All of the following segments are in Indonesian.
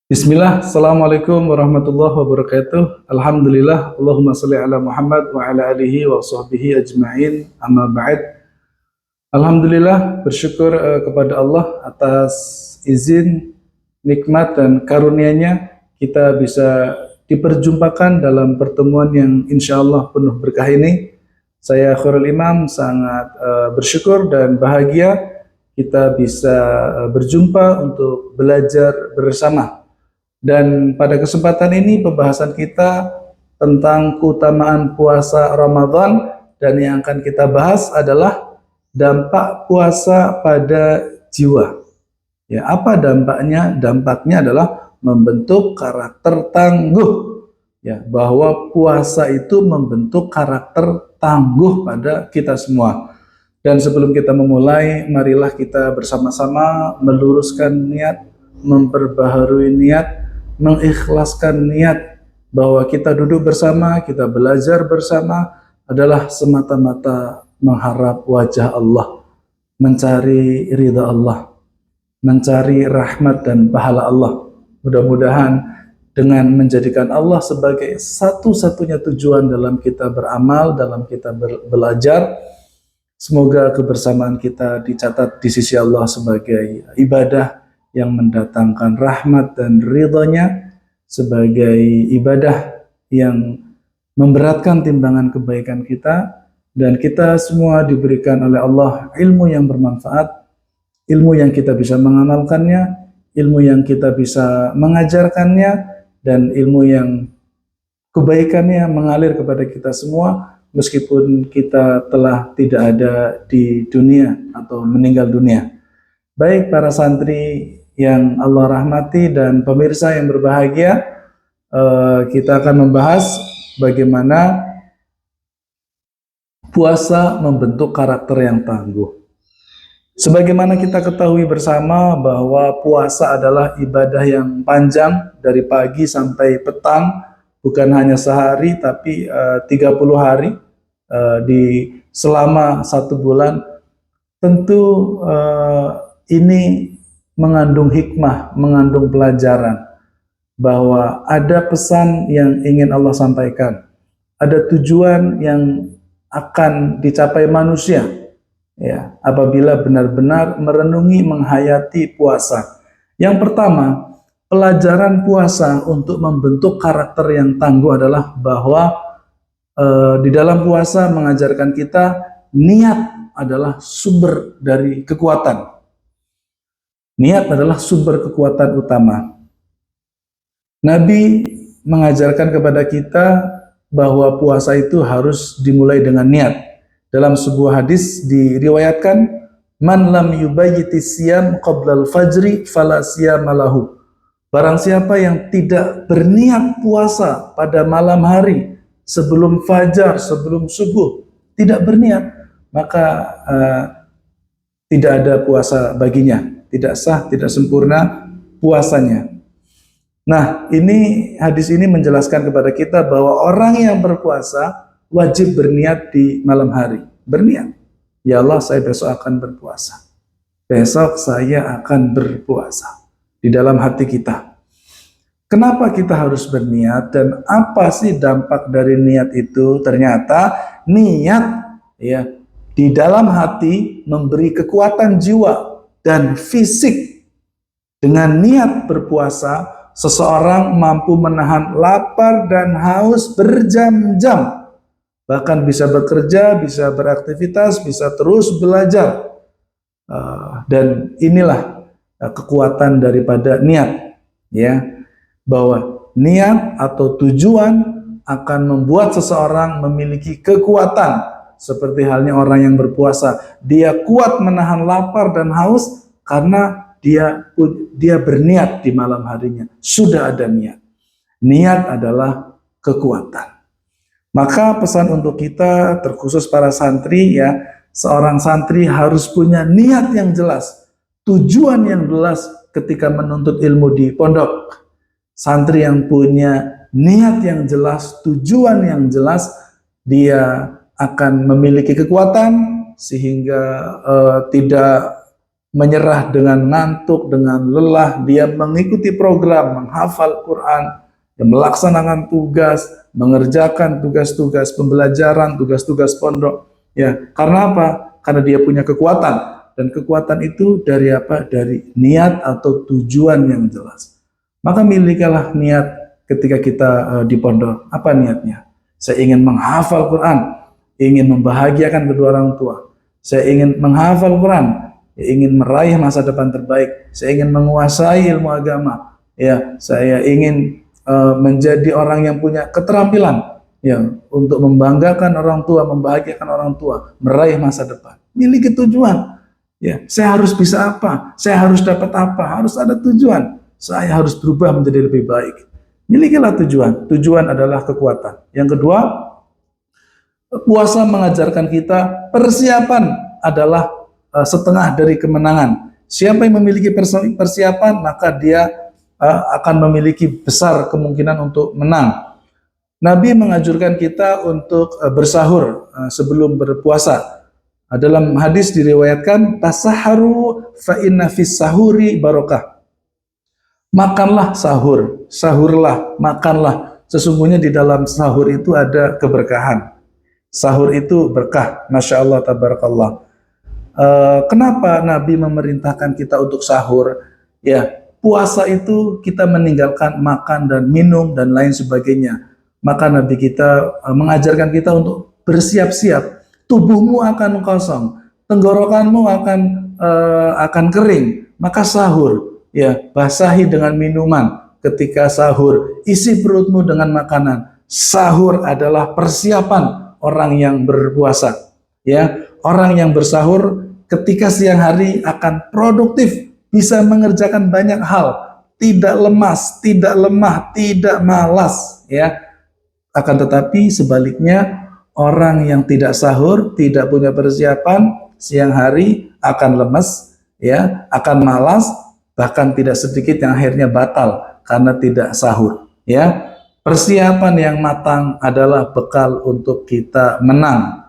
Bismillah, Assalamualaikum warahmatullahi wabarakatuh. Alhamdulillah, Allahumma salli ala Muhammad wa ala alihi wa sahbihi ajma'in, amma ba'd. Alhamdulillah, bersyukur kepada Allah atas izin, nikmat dan karunia-Nya kita bisa diperjumpakan dalam pertemuan yang insya Allah penuh berkah ini. Saya Khairul Imam sangat bersyukur dan bahagia kita bisa berjumpa untuk belajar bersama. Dan pada kesempatan ini pembahasan kita tentang keutamaan puasa Ramadan, dan yang akan kita bahas adalah dampak puasa pada jiwa. Ya, apa dampaknya? Dampaknya adalah membentuk karakter tangguh. Ya, bahwa puasa itu membentuk karakter tangguh pada kita semua. Dan sebelum kita memulai, marilah kita bersama-sama meluruskan niat, memperbaharui niat, mengikhlaskan niat bahwa kita duduk bersama, kita belajar bersama adalah semata-mata mengharap wajah Allah, mencari ridha Allah, mencari rahmat dan pahala Allah. Mudah-mudahan dengan menjadikan Allah sebagai satu-satunya tujuan dalam kita beramal, dalam kita belajar, semoga kebersamaan kita dicatat di sisi Allah sebagai ibadah yang mendatangkan rahmat dan ridhonya, sebagai ibadah yang memberatkan timbangan kebaikan kita, dan kita semua diberikan oleh Allah ilmu yang bermanfaat, ilmu yang kita bisa mengamalkannya, ilmu yang kita bisa mengajarkannya, dan ilmu yang kebaikannya mengalir kepada kita semua meskipun kita telah tidak ada di dunia atau meninggal dunia. Baik para santri yang Allah rahmati dan pemirsa yang berbahagia, kita akan membahas bagaimana puasa membentuk karakter yang tangguh. Sebagaimana kita ketahui bersama bahwa puasa adalah ibadah yang panjang dari pagi sampai petang, bukan hanya sehari tapi 30 hari di selama 1 bulan. Tentu ini mengandung hikmah, mengandung pelajaran bahwa ada pesan yang ingin Allah sampaikan, ada tujuan yang akan dicapai manusia, ya, apabila benar-benar merenungi, menghayati puasa. Yang pertama, pelajaran puasa untuk membentuk karakter yang tangguh adalah bahwa di dalam puasa mengajarkan kita niat adalah sumber dari kekuatan. Niat adalah sumber kekuatan utama. Nabi mengajarkan kepada kita bahwa puasa itu harus dimulai dengan niat. Dalam sebuah hadis diriwayatkan, man lam yubayyiti siyam qabla al-fajri fala siyama lahu. Barang siapa yang tidak berniat puasa pada malam hari sebelum fajar, sebelum subuh, tidak berniat, maka tidak ada puasa baginya, tidak sah, tidak sempurna puasanya. Nah, ini hadis ini menjelaskan kepada kita bahwa orang yang berpuasa wajib berniat di malam hari. Berniat, ya Allah, saya besok akan berpuasa. Besok saya akan berpuasa. Di dalam hati kita. Kenapa kita harus berniat dan apa sih dampak dari niat itu? Ternyata niat, ya, di dalam hati memberi kekuatan jiwa dan fisik. Dengan niat berpuasa, seseorang mampu menahan lapar dan haus berjam-jam. Bahkan bisa bekerja, bisa beraktivitas, bisa terus belajar. Dan inilah kekuatan daripada niat, ya, bahwa niat atau tujuan akan membuat seseorang memiliki kekuatan. Seperti halnya orang yang berpuasa, dia kuat menahan lapar dan haus karena dia berniat di malam harinya. Sudah ada niat. Niat adalah kekuatan. Maka pesan untuk kita, terkhusus para santri, ya, seorang santri harus punya niat yang jelas, tujuan yang jelas ketika menuntut ilmu di pondok. Santri yang punya niat yang jelas, tujuan yang jelas, dia akan memiliki kekuatan sehingga tidak menyerah dengan ngantuk, dengan lelah, dia mengikuti program, menghafal Quran, dia melaksanakan tugas, mengerjakan tugas-tugas pembelajaran, tugas-tugas pondok. Ya, karena apa? Karena dia punya kekuatan, dan kekuatan itu dari apa? Dari niat atau tujuan yang jelas. Maka milikilah niat ketika kita di pondok. Apa niatnya? Saya ingin menghafal Quran, ingin membahagiakan kedua orang tua. Saya ingin menghafal Quran, ingin meraih masa depan terbaik. Saya ingin menguasai ilmu agama. Ya, saya ingin menjadi orang yang punya keterampilan ya untuk membanggakan orang tua, membahagiakan orang tua, meraih masa depan. Miliki tujuan. Ya, saya harus bisa apa? Saya harus dapat apa? Harus ada tujuan. Saya harus berubah menjadi lebih baik. Milikilah tujuan. Tujuan adalah kekuatan. Yang kedua, puasa mengajarkan kita persiapan adalah setengah dari kemenangan. Siapa yang memiliki persiapan, maka dia akan memiliki besar kemungkinan untuk menang. Nabi menganjurkan kita untuk bersahur sebelum berpuasa. Dalam hadis diriwayatkan, tasaharu fa inna fis sahuri barokah. Makanlah sahur, sahurlah, makanlah. Sesungguhnya di dalam sahur itu ada keberkahan. Sahur itu berkah, Masya Allah, tabarakallah. Kenapa Nabi memerintahkan kita untuk sahur? Ya, puasa itu kita meninggalkan makan dan minum dan lain sebagainya. Maka Nabi kita mengajarkan kita untuk bersiap-siap. Tubuhmu akan kosong, tenggorokanmu akan kering. Maka sahur, ya, basahi dengan minuman ketika sahur. Isi perutmu dengan makanan. Sahur adalah persiapan orang yang berpuasa. Ya, orang yang bersahur ketika siang hari akan produktif, bisa mengerjakan banyak hal, tidak lemas, tidak lemah, tidak malas, ya. Akan tetapi sebaliknya, orang yang tidak sahur, tidak punya persiapan, siang hari akan lemas, ya, akan malas, bahkan tidak sedikit yang akhirnya batal karena tidak sahur, ya. Persiapan yang matang adalah bekal untuk kita menang.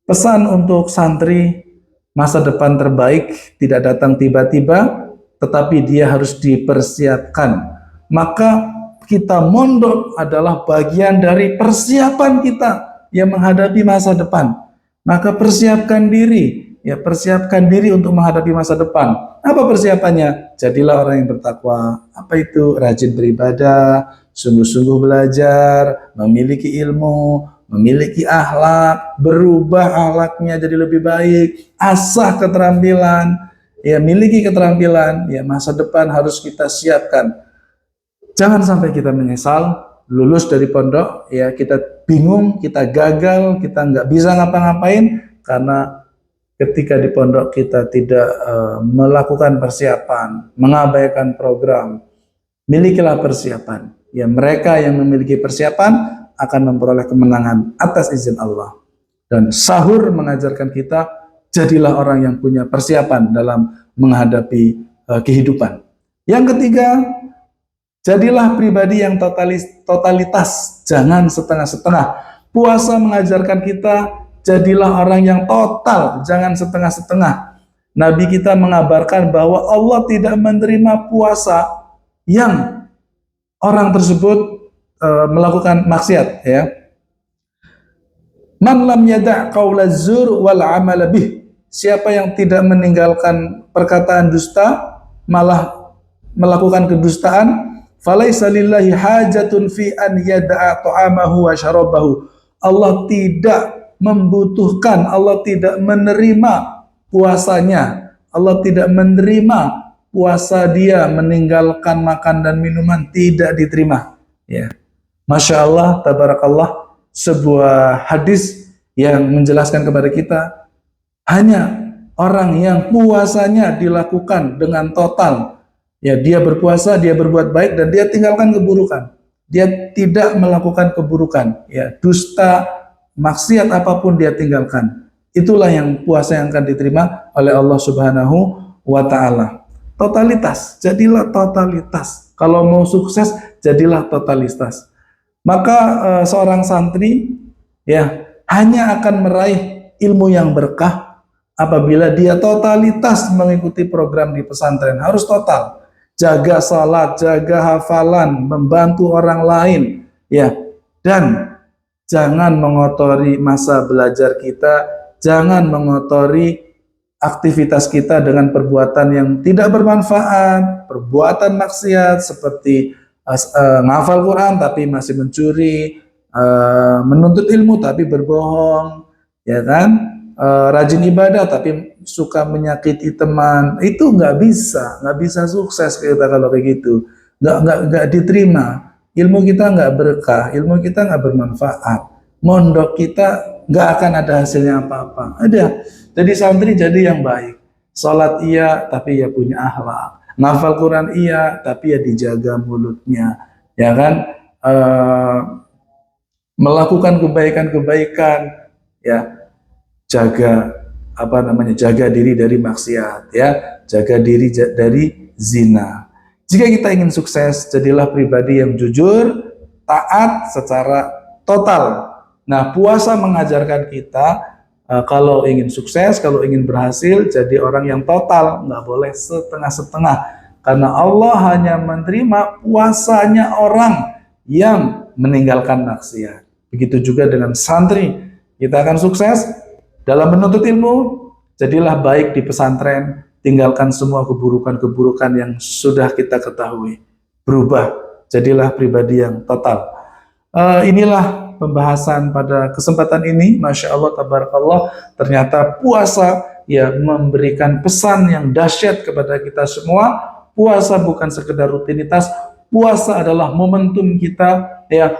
Pesan untuk santri, masa depan terbaik tidak datang tiba-tiba, tetapi dia harus dipersiapkan. Maka kita mondok adalah bagian dari persiapan kita yang menghadapi masa depan. Maka persiapkan diri, ya, persiapkan diri untuk menghadapi masa depan. Apa persiapannya? Jadilah orang yang bertakwa. Apa itu? Rajin beribadah, sungguh-sungguh belajar, memiliki ilmu, memiliki akhlak, berubah akhlaknya jadi lebih baik, asah keterampilan, ya, miliki keterampilan, ya, masa depan harus kita siapkan. Jangan sampai kita menyesal lulus dari pondok, ya, kita bingung, kita gagal, kita nggak bisa ngapa-ngapain karena ketika di pondok kita tidak melakukan persiapan, mengabaikan program. Milikilah persiapan. Ya, mereka yang memiliki persiapan akan memperoleh kemenangan atas izin Allah. Dan sahur mengajarkan kita, jadilah orang yang punya persiapan dalam menghadapi kehidupan. Yang ketiga, jadilah pribadi yang totalitas, jangan setengah-setengah. Puasa mengajarkan kita, jadilah orang yang total, jangan setengah-setengah. Nabi kita mengabarkan bahwa Allah tidak menerima puasa yang orang tersebut melakukan maksiat, ya. Man lam yada' qaula zur wal amala bih. Siapa yang tidak meninggalkan perkataan dusta, malah melakukan kedustaan, falaisa lillahi hajatun fi an yada'a ta'amahu wa syarabahu. Allah tidak membutuhkan, Allah tidak menerima puasanya, Allah tidak menerima puasa dia meninggalkan makan dan minuman, tidak diterima, ya. Masya Allah, tabarakallah, sebuah hadis yang menjelaskan kepada kita, hanya orang yang puasanya dilakukan dengan total, ya, dia berpuasa, dia berbuat baik, dan dia tinggalkan keburukan, dia tidak melakukan keburukan, ya, dusta, maksiat apapun dia tinggalkan, itulah yang puasa yang akan diterima oleh Allah Subhanahu wa Ta'ala. Totalitas, jadilah totalitas. Kalau mau sukses, jadilah totalitas. Maka seorang santri, ya, hanya akan meraih ilmu yang berkah apabila dia totalitas mengikuti program di pesantren, harus total. Jaga salat, jaga hafalan, membantu orang lain, ya. Dan jangan mengotori masa belajar kita, jangan mengotori aktivitas kita dengan perbuatan yang tidak bermanfaat, perbuatan maksiat seperti ngafal Quran tapi masih mencuri, menuntut ilmu tapi berbohong, ya kan? Rajin ibadah tapi suka menyakiti teman, itu nggak bisa sukses kita kalau kayak gitu, nggak diterima. Ilmu kita nggak berkah, ilmu kita nggak bermanfaat, mondok kita nggak akan ada hasilnya apa-apa. Jadi santri jadi yang baik, sholat iya tapi ya punya akhlak, ngafal Quran iya tapi ya dijaga mulutnya, ya kan, melakukan kebaikan-kebaikan, ya, jaga jaga diri dari maksiat, ya, jaga diri dari zina. Jika kita ingin sukses, jadilah pribadi yang jujur, taat secara total. Nah, puasa mengajarkan kita kalau ingin sukses, kalau ingin berhasil, jadi orang yang total, nggak boleh setengah-setengah. Karena Allah hanya menerima puasanya orang yang meninggalkan maksiat. Begitu juga dengan santri, kita akan sukses dalam menuntut ilmu. Jadilah baik di pesantren, tinggalkan semua keburukan-keburukan yang sudah kita ketahui. Berubah, jadilah pribadi yang total. Inilah pembahasan pada kesempatan ini. Masya Allah, tabarakallah, ternyata puasa ya memberikan pesan yang dahsyat kepada kita semua. Puasa bukan sekedar rutinitas, puasa adalah momentum kita ya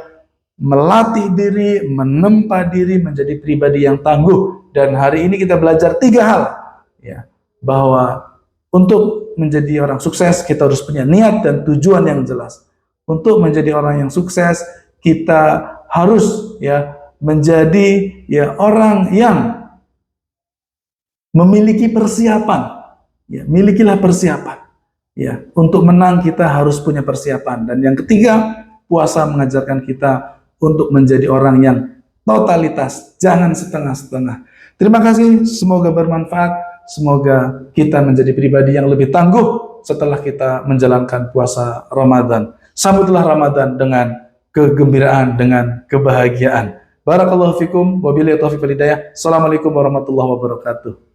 melatih diri, menempa diri menjadi pribadi yang tangguh. Dan hari ini kita belajar 3 hal, ya, bahwa untuk menjadi orang sukses kita harus punya niat dan tujuan yang jelas. Untuk menjadi orang yang sukses kita harus ya menjadi ya orang yang memiliki persiapan. Ya, milikilah persiapan. Ya, untuk menang kita harus punya persiapan. Dan yang ketiga, puasa mengajarkan kita untuk menjadi orang yang totalitas, jangan setengah-setengah. Terima kasih, semoga bermanfaat, semoga kita menjadi pribadi yang lebih tangguh setelah kita menjalankan puasa Ramadan. Sambutlah Ramadan dengan kegembiraan, dengan kebahagiaan. Barakallahu fikum, wabillahi taufiq wal hidayah. Assalamualaikum warahmatullahi wabarakatuh.